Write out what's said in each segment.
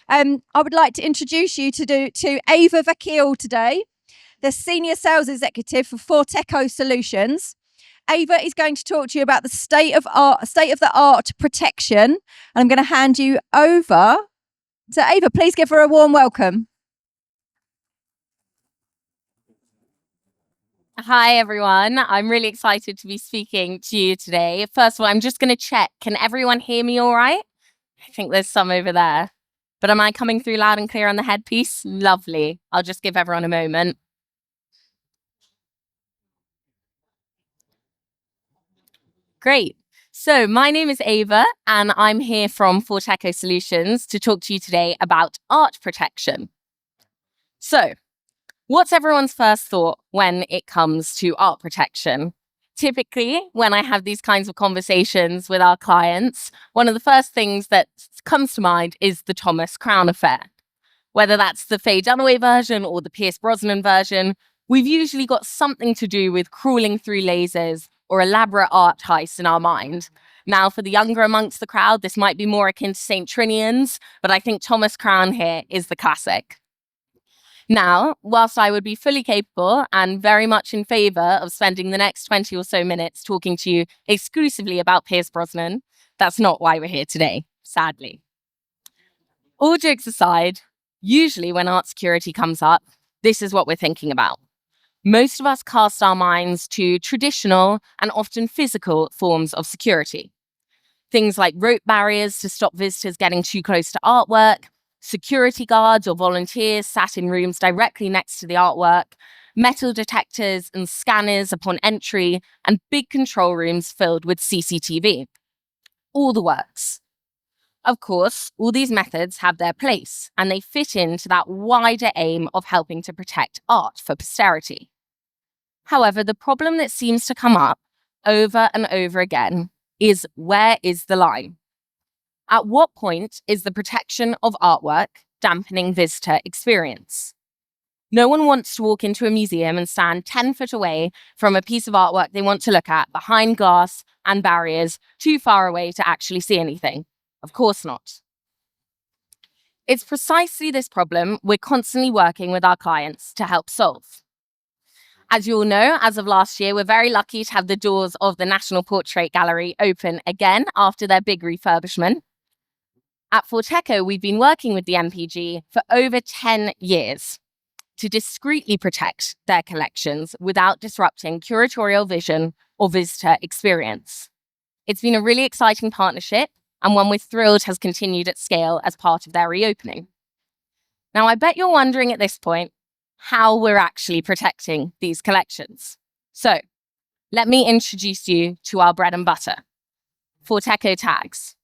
I would like to introduce you to Ava Vakil today, the Senior Sales Executive for Fortecho Solutions. Ava is going to talk to you about the state of the art protection. And I'm going to hand you over to Ava. Please give her a warm welcome. Hi, everyone. I'm really excited to be speaking to you today. First of all, I'm just going to check. Can everyone hear me all right? I think there's some over there. But am I coming through loud and clear on the headpiece? Lovely. I'll just give everyone a moment. Great. So my name is Ava, and I'm here from Fortecho Solutions to talk to you today about art protection. So, what's everyone's first thought when it comes to art protection? Typically, when I have these kinds of conversations with our clients, one of the first things that comes to mind is the Thomas Crown affair. Whether that's the Faye Dunaway version or the Pierce Brosnan version, we've usually got something to do with crawling through lasers or elaborate art heists in our mind. Now, for the younger amongst the crowd, this might be more akin to St. Trinian's, but I think Thomas Crown here is the classic. Now, whilst I would be fully capable and very much in favour of spending the next 20 or so minutes talking to you exclusively about Pierce Brosnan, that's not why we're here today, sadly. All jokes aside, usually when art security comes up, this is what we're thinking about. Most of us cast our minds to traditional and often physical forms of security. Things like rope barriers to stop visitors getting too close to artwork, security guards or volunteers sat in rooms directly next to the artwork, metal detectors and scanners upon entry, and big control rooms filled with CCTV. All the works. Of course, all these methods have their place, and they fit into that wider aim of helping to protect art for posterity. However, the problem that seems to come up over and over again is, where is the line? At what point is the protection of artwork dampening visitor experience? No one wants to walk into a museum and stand 10 foot away from a piece of artwork they want to look at behind glass and barriers too far away to actually see anything. Of course not. It's precisely this problem we're constantly working with our clients to help solve. As you all know, as of last year, we're very lucky to have the doors of the National Portrait Gallery open again after their big refurbishment. At Fortecho, we've been working with the NPG for over 10 years to discreetly protect their collections without disrupting curatorial vision or visitor experience. It's been a really exciting partnership, and one we're thrilled has continued at scale as part of their reopening. Now, I bet you're wondering at this point how we're actually protecting these collections. So, let me introduce you to our bread and butter, Fortecho tags.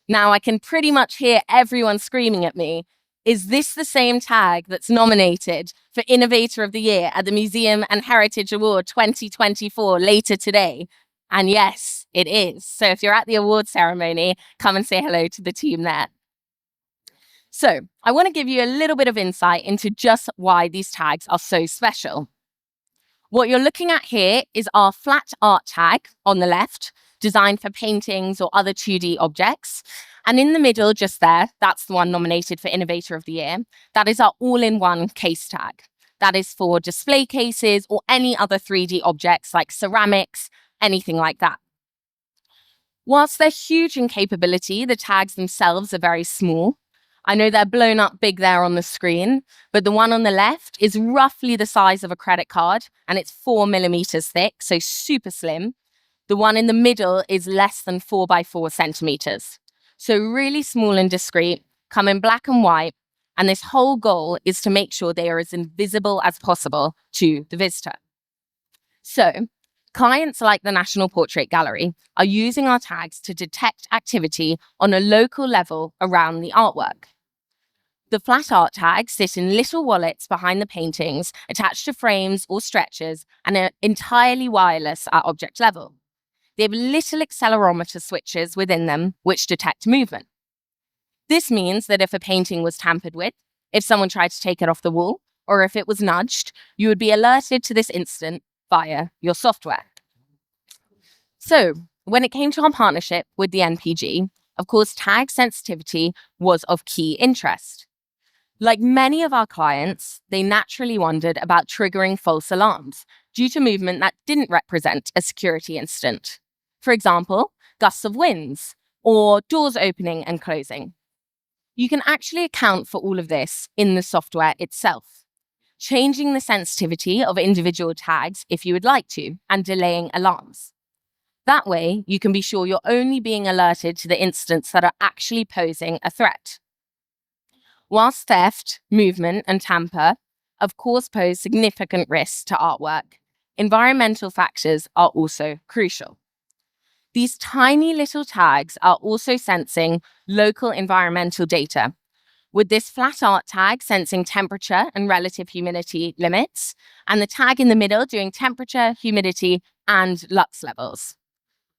Now, I can pretty much hear everyone screaming at me, is this the same tag that's nominated for Innovator of the Year at the Museum and Heritage Award 2024 later today? And yes, it is. So if you're at the award ceremony, come and say hello to the team there. So I want to give you a little bit of insight into just why these tags are so special. What you're looking at here is our flat art tag on the left, designed for paintings or other 2D objects. And in the middle, just there, that's the one nominated for Innovator of the Year. That is our all-in-one case tag. That is for display cases or any other 3D objects like ceramics, anything like that. Whilst they're huge in capability, the tags themselves are very small. I know they're blown up big there on the screen, but the one on the left is roughly the size of a credit card, and it's 4 millimeters thick, so super slim. The one in the middle is less than 4 by 4 centimeters. So really small and discreet, come in black and white, and this whole goal is to make sure they are as invisible as possible to the visitor. So, clients like the National Portrait Gallery are using our tags to detect activity on a local level around the artwork. The flat art tags sit in little wallets behind the paintings, attached to frames or stretchers, and are entirely wireless at object level. They have little accelerometer switches within them which detect movement. This means that if a painting was tampered with, if someone tried to take it off the wall, or if it was nudged, you would be alerted to this instant via your software. So, when it came to our partnership with the NPG, of course, tag sensitivity was of key interest. Like many of our clients, they naturally wondered about triggering false alarms due to movement that didn't represent a security incident. For example, gusts of winds or doors opening and closing. You can actually account for all of this in the software itself, changing the sensitivity of individual tags if you would like to, and delaying alarms. That way, you can be sure you're only being alerted to the incidents that are actually posing a threat. Whilst theft, movement, and tamper, of course, pose significant risks to artwork, environmental factors are also crucial. These tiny little tags are also sensing local environmental data, with this flat art tag sensing temperature and relative humidity limits, and the tag in the middle doing temperature, humidity, and lux levels.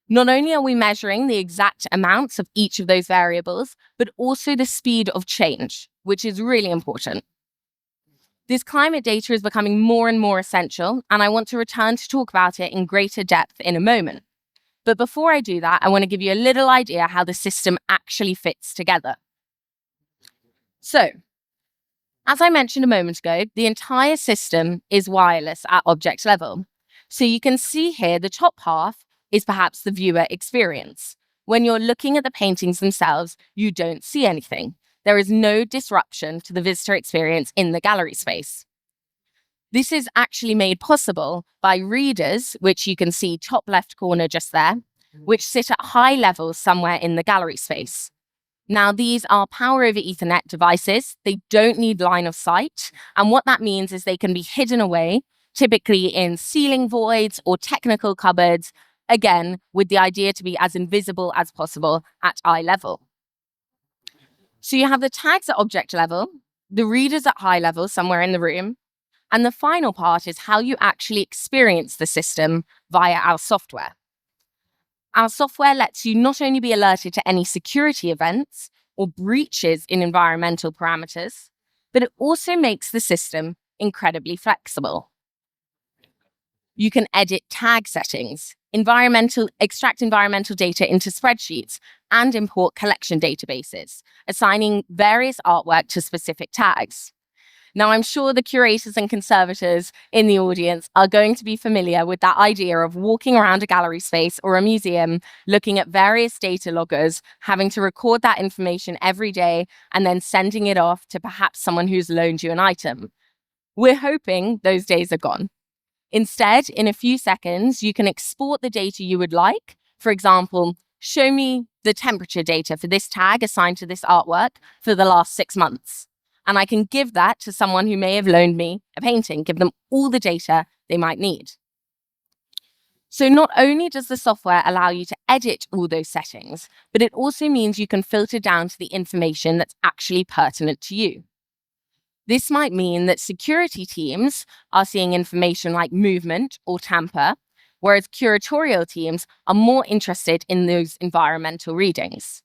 Not only are we measuring the exact amounts of each of those variables, but also the speed of change, which is really important. This climate data is becoming more and more essential, and I want to return to talk about it in greater depth in a moment. But before I do that, I want to give you a little idea how the system actually fits together. So, as I mentioned a moment ago, the entire system is wireless at object level. So you can see here the top half is perhaps the viewer experience. When you're looking at the paintings themselves, you don't see anything. There is no disruption to the visitor experience in the gallery space. This is actually made possible by readers, which you can see top left corner just there, which sit at high levels somewhere in the gallery space. Now, these are power over Ethernet devices. They don't need line of sight. And what that means is they can be hidden away, typically in ceiling voids or technical cupboards, again, with the idea to be as invisible as possible at eye level. So you have the tags at object level, the readers at high level somewhere in the room, and the final part is how you actually experience the system via our software. Our software lets you not only be alerted to any security events or breaches in environmental parameters, but it also makes the system incredibly flexible. You can edit tag settings, extract environmental data into spreadsheets, and import collection databases, assigning various artwork to specific tags. Now, I'm sure the curators and conservators in the audience are going to be familiar with that idea of walking around a gallery space or a museum, looking at various data loggers, having to record that information every day, and then sending it off to perhaps someone who's loaned you an item. We're hoping those days are gone. Instead, in a few seconds, you can export the data you would like. For example, show me the temperature data for this tag assigned to this artwork for the last 6 months. And I can give that to someone who may have loaned me a painting, give them all the data they might need. So not only does the software allow you to edit all those settings, but it also means you can filter down to the information that's actually pertinent to you. This might mean that security teams are seeing information like movement or tamper, whereas curatorial teams are more interested in those environmental readings.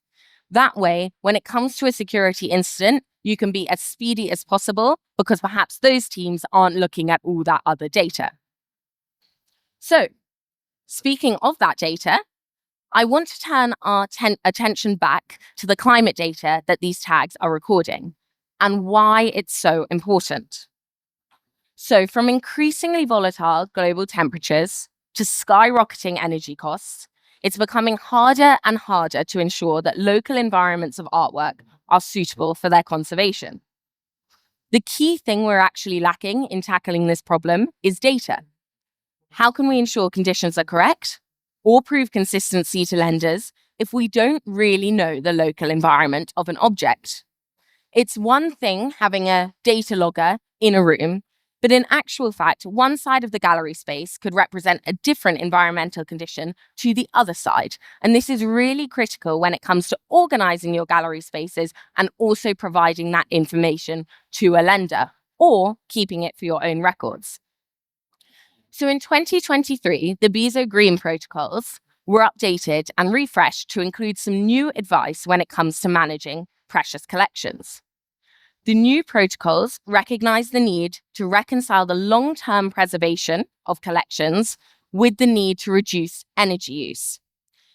That way, when it comes to a security incident, you can be as speedy as possible because perhaps those teams aren't looking at all that other data. So, speaking of that data, I want to turn our attention back to the climate data that these tags are recording and why it's so important. So, from increasingly volatile global temperatures to skyrocketing energy costs, it's becoming harder and harder to ensure that local environments of artwork are suitable for their conservation. The key thing we're actually lacking in tackling this problem is data. How can we ensure conditions are correct or prove consistency to lenders if we don't really know the local environment of an object? It's one thing having a data logger in a room, but in actual fact, one side of the gallery space could represent a different environmental condition to the other side. And this is really critical when it comes to organizing your gallery spaces and also providing that information to a lender or keeping it for your own records. So in 2023, the BISO Green protocols were updated and refreshed to include some new advice when it comes to managing precious collections. The new protocols recognize the need to reconcile the long-term preservation of collections with the need to reduce energy use.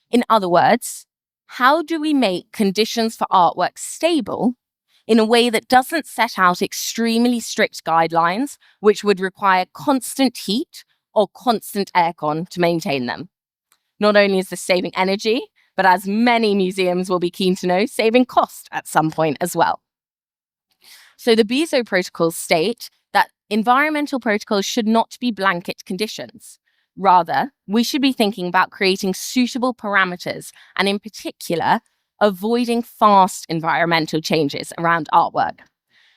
In other words, how do we make conditions for artwork stable in a way that doesn't set out extremely strict guidelines, which would require constant heat or constant aircon to maintain them? Not only is this saving energy, but as many museums will be keen to know, saving cost at some point as well. So the BESO protocols state that environmental protocols should not be blanket conditions. Rather, we should be thinking about creating suitable parameters and, in particular, avoiding fast environmental changes around artwork.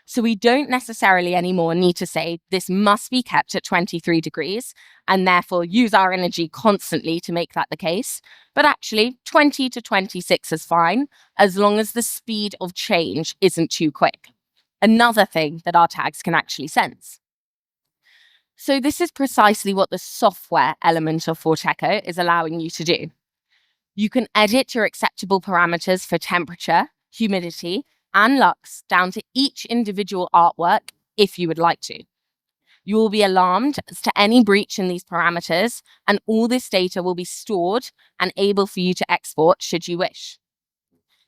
So we don't necessarily anymore need to say this must be kept at 23 degrees and therefore use our energy constantly to make that the case. But actually, 20 to 26 is fine as long as the speed of change isn't too quick. Another thing that our tags can actually sense. So this is precisely what the software element of Fortecho is allowing you to do. You can edit your acceptable parameters for temperature, humidity, and lux down to each individual artwork if you would like to. You will be alarmed as to any breach in these parameters, and all this data will be stored and able for you to export should you wish.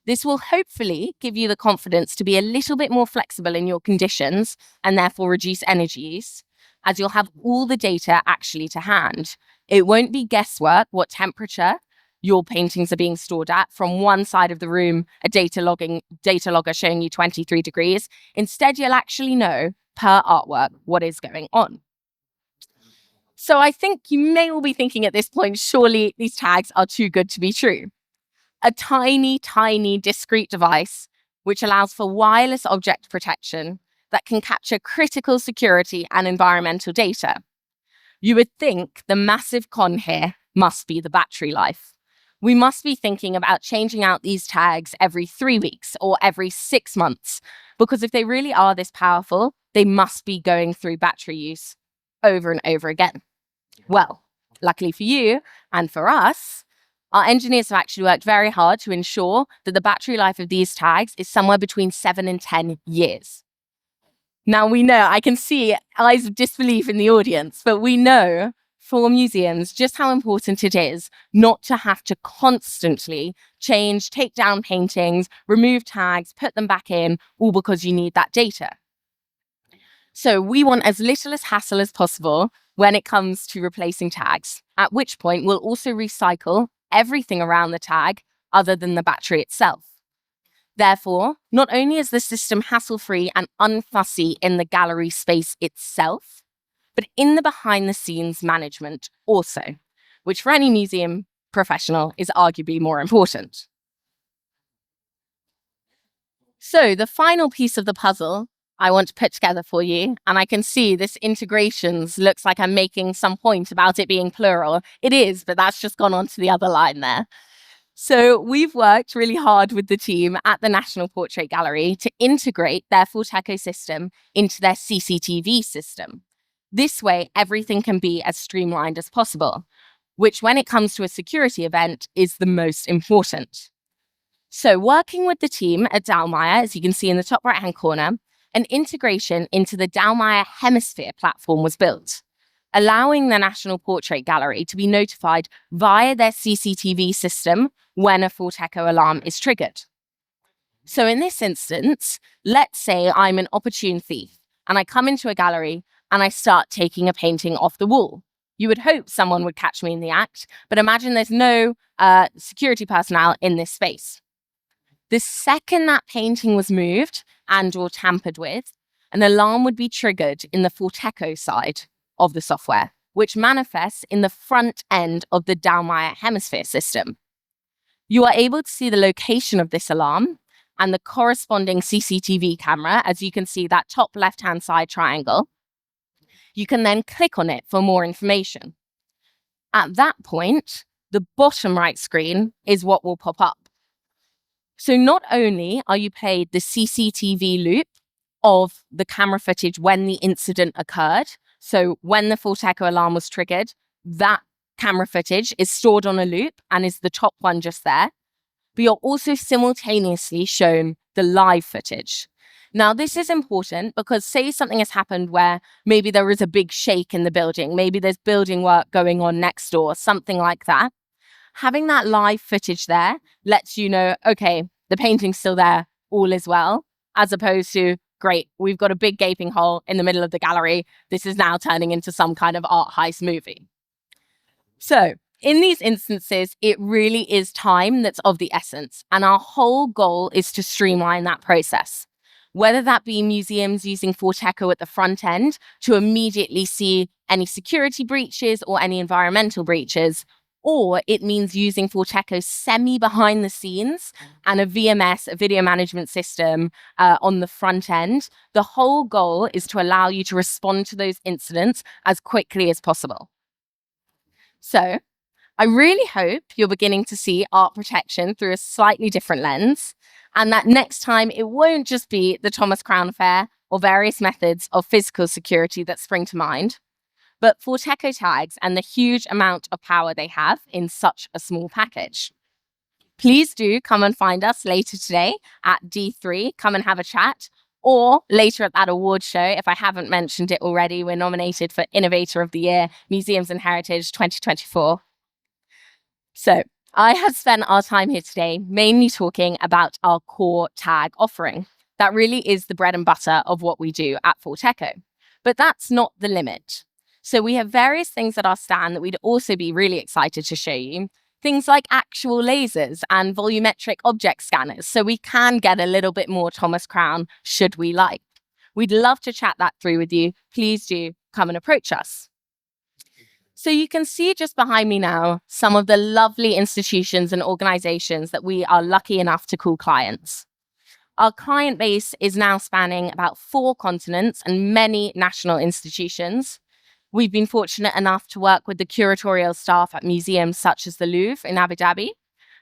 This will hopefully give you the confidence to be a little bit more flexible in your conditions and therefore reduce energy use, as you'll have all the data actually to hand. It won't be guesswork what temperature your paintings are being stored at from one side of the room, a data logger showing you 23 degrees. Instead, you'll actually know per artwork what is going on. So I think you may all be thinking at this point, surely these tags are too good to be true. A tiny, tiny discrete device which allows for wireless object protection that can capture critical security and environmental data. You would think the massive con here must be the battery life. We must be thinking about changing out these tags every 3 weeks or every 6 months, because if they really are this powerful, they must be going through battery use over and over again. Well, luckily for you and for us, our engineers have actually worked very hard to ensure that the battery life of these tags is somewhere between 7 and 10 years. Now we know, I can see eyes of disbelief in the audience, but we know for museums just how important it is not to have to constantly change, take down paintings, remove tags, put them back in, all because you need that data. So we want as little as hassle as possible when it comes to replacing tags, at which point we'll also recycle everything around the tag other than the battery itself. Therefore, not only is the system hassle-free and unfussy in the gallery space itself, but in the behind-the-scenes management also, which for any museum professional is arguably more important. So the final piece of the puzzle I want to put together for you, and I can see this integrations looks like I'm making some point about it being plural. It is, but that's just gone on to the other line there. So we've worked really hard with the team at the National Portrait Gallery to integrate their Fortecho system into their CCTV system. This way, everything can be as streamlined as possible, which when it comes to a security event is the most important. So working with the team at Dallmayr, as you can see in the top right-hand corner, an integration into the Dallmayr Hemisphere platform was built, allowing the National Portrait Gallery to be notified via their CCTV system when a Fortecho alarm is triggered. So in this instance, let's say I'm an opportune thief and I come into a gallery and I start taking a painting off the wall. You would hope someone would catch me in the act, but imagine there's no security personnel in this space. The second that painting was moved and or tampered with, an alarm would be triggered in the Fortecho side of the software, which manifests in the front end of the Dallmayr Hemisphere system. You are able to see the location of this alarm and the corresponding CCTV camera, as you can see that top left-hand side triangle. You can then click on it for more information. At that point, the bottom right screen is what will pop up. So not only are you played the CCTV loop of the camera footage when the incident occurred, so when the Fortecho alarm was triggered, that camera footage is stored on a loop and is the top one just there, but you're also simultaneously shown the live footage. Now, this is important because say something has happened where maybe there is a big shake in the building, maybe there's building work going on next door, something like that. Having that live footage there lets you know, okay, the painting's still there, all is well, as opposed to, great, we've got a big gaping hole in the middle of the gallery. This is now turning into some kind of art heist movie. So in these instances, it really is time that's of the essence. And our whole goal is to streamline that process. Whether that be museums using Fortecho at the front end to immediately see any security breaches or any environmental breaches, or it means using Fortecho semi behind the scenes and a VMS, a video management system, on the front end. The whole goal is to allow you to respond to those incidents as quickly as possible. So I really hope you're beginning to see art protection through a slightly different lens, and that next time it won't just be the Thomas Crown Affair or various methods of physical security that spring to mind, but Fortecho tags and the huge amount of power they have in such a small package. Please do come and find us later today at D3, come and have a chat, or later at that award show. If I haven't mentioned it already, we're nominated for Innovator of the Year, Museums and Heritage 2024. So I have spent our time here today mainly talking about our core tag offering. That really is the bread and butter of what we do at Fortecho. But that's not the limit. So we have various things at our stand that we'd also be really excited to show you. Things like actual lasers and volumetric object scanners, so we can get a little bit more Thomas Crown should we like. We'd love to chat that through with you. Please do come and approach us. So you can see just behind me now some of the lovely institutions and organizations that we are lucky enough to call clients. Our client base is now spanning about 4 continents and many national institutions. We've been fortunate enough to work with the curatorial staff at museums such as the Louvre in Abu Dhabi,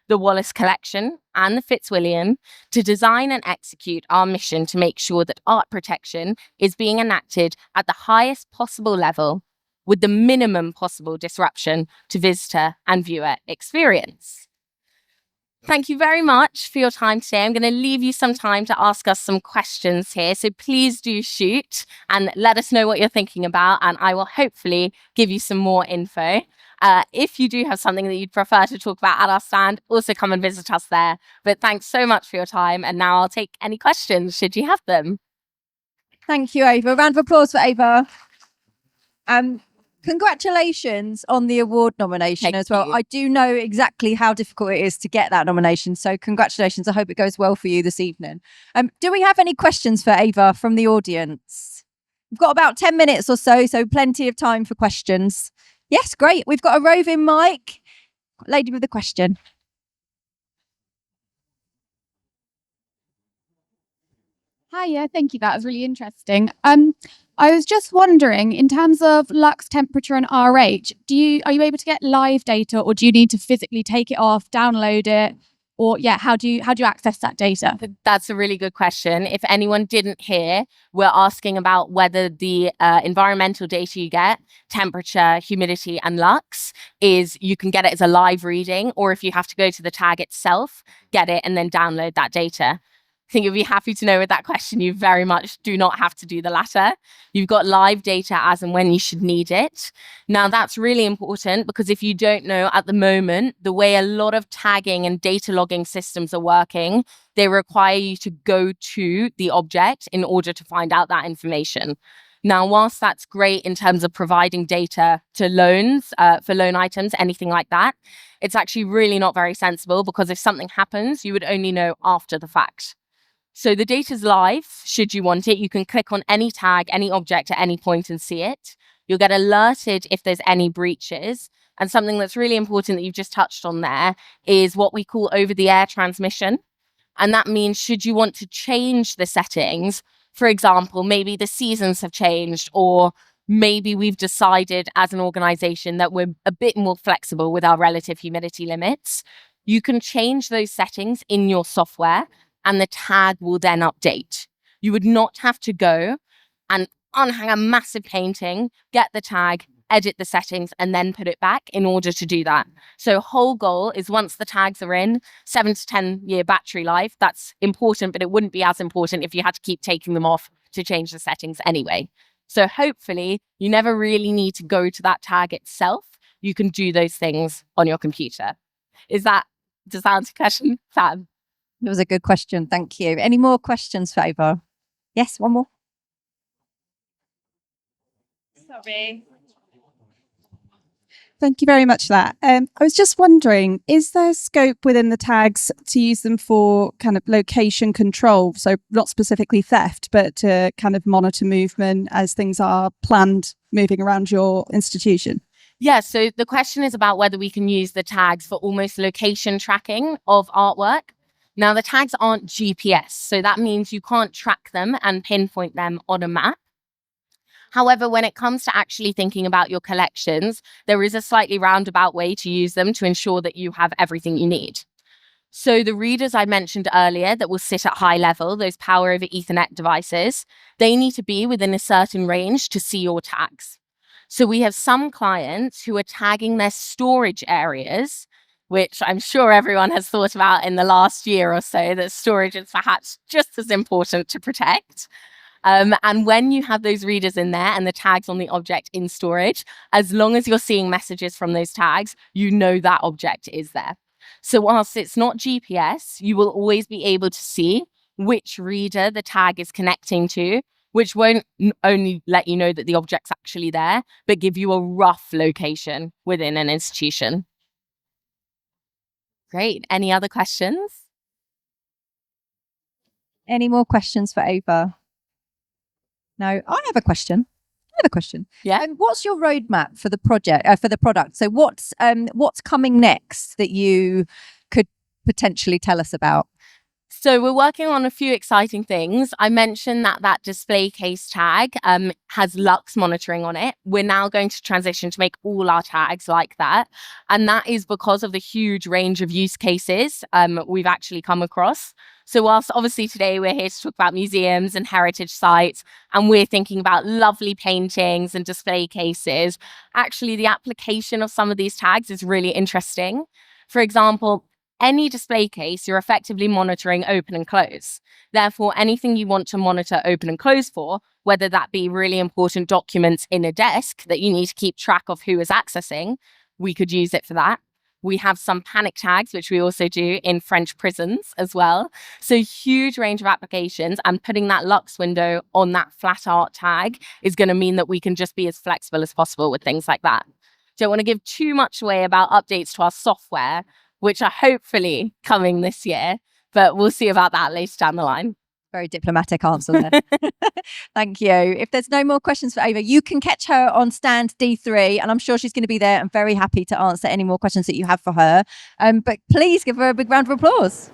the Wallace Collection, and the Fitzwilliam to design and execute our mission to make sure that art protection is being enacted at the highest possible level with the minimum possible disruption to visitor and viewer experience. Thank you very much for your time today. I'm going to leave you some time to ask us some questions here. So please do shoot and let us know what you're thinking about, and I will hopefully give you some more info. If you do have something that you'd prefer to talk about at our stand, also come and visit us there. But thanks so much for your time. And now I'll take any questions should you have them. Thank you, Ava. A round of applause for Ava. Congratulations on the award nomination. Thank as well. you. I do know exactly how difficult it is to get that nomination. So congratulations. I hope it goes well for you this evening. Do we have any questions for Ava from the audience? We've got about 10 minutes or so plenty of time for questions. Yes, great. We've got a roving mic. Lady with the question. Hi, yeah, thank you. That was really interesting. I was just wondering, in terms of lux, temperature, and RH, are you able to get live data, or do you need to physically take it off, download it, or how do you access that data? That's a really good question. If anyone didn't hear, we're asking about whether the environmental data you get, temperature, humidity, and lux, is you can get it as a live reading, or if you have to go to the tag itself, get it and then download that data. I think you'll be happy to know with that question, you very much do not have to do the latter. You've got live data as and when you should need it. Now, that's really important because if you don't know at the moment, the way a lot of tagging and data logging systems are working, they require you to go to the object in order to find out that information. Now, whilst that's great in terms of providing data to loans, for loan items, anything like that, it's actually really not very sensible because if something happens, you would only know after the fact. So the data's live, should you want it. You can click on any tag, any object at any point and see it. You'll get alerted if there's any breaches. And something that's really important that you've just touched on there is what we call over-the-air transmission. And that means should you want to change the settings, for example, maybe the seasons have changed, or maybe we've decided as an organization that we're a bit more flexible with our relative humidity limits, you can change those settings in your software and the tag will then update. You would not have to go and unhang a massive painting, get the tag, edit the settings, and then put it back in order to do that. So whole goal is once the tags are in, 7 to 10 year battery life. That's important, but it wouldn't be as important if you had to keep taking them off to change the settings anyway. So hopefully you never really need to go to that tag itself. You can do those things on your computer. Does that answer your question, Fab? It was a good question. Thank you. Any more questions for Ava? Yes, one more. Sorry. Thank you very much for that. I was just wondering, is there scope within the tags to use them for kind of location control? So not specifically theft, but to kind of monitor movement as things are planned moving around your institution? Yeah, so the question is about whether we can use the tags for almost location tracking of artwork. Now, the tags aren't GPS, so that means you can't track them and pinpoint them on a map. However, when it comes to actually thinking about your collections, there is a slightly roundabout way to use them to ensure that you have everything you need. So the readers I mentioned earlier that will sit at high level, those power over Ethernet devices, they need to be within a certain range to see your tags. So we have some clients who are tagging their storage areas, which I'm sure everyone has thought about in the last year or so, that storage is perhaps just as important to protect. And when you have those readers in there and the tags on the object in storage, as long as you're seeing messages from those tags, you know that object is there. So whilst it's not GPS, you will always be able to see which reader the tag is connecting to, which won't only let you know that the object's actually there, but give you a rough location within an institution. Great. Any other questions? Any more questions for Ava? No, I have a question. Yeah. What's your roadmap for the project, for the product? So what's coming next that you could potentially tell us about? So we're working on a few exciting things. I mentioned that display case tag has lux monitoring on it. We're now going to transition to make all our tags like that. And that is because of the huge range of use cases we've actually come across. So whilst obviously today we're here to talk about museums and heritage sites, and we're thinking about lovely paintings and display cases, actually the application of some of these tags is really interesting. For example, any display case, you're effectively monitoring open and close. Therefore, anything you want to monitor open and close for, whether that be really important documents in a desk that you need to keep track of who is accessing, we could use it for that. We have some panic tags, which we also do in French prisons as well. So huge range of applications, and putting that Lux window on that flat art tag is going to mean that we can just be as flexible as possible with things like that. Don't want to give too much away about updates to our software, which are hopefully coming this year, but we'll see about that later down the line. Very diplomatic answer there. Thank you. If there's no more questions for Ava, you can catch her on stand D3, and I'm sure she's going to be there and very happy to answer any more questions that you have for her. But please give her a big round of applause.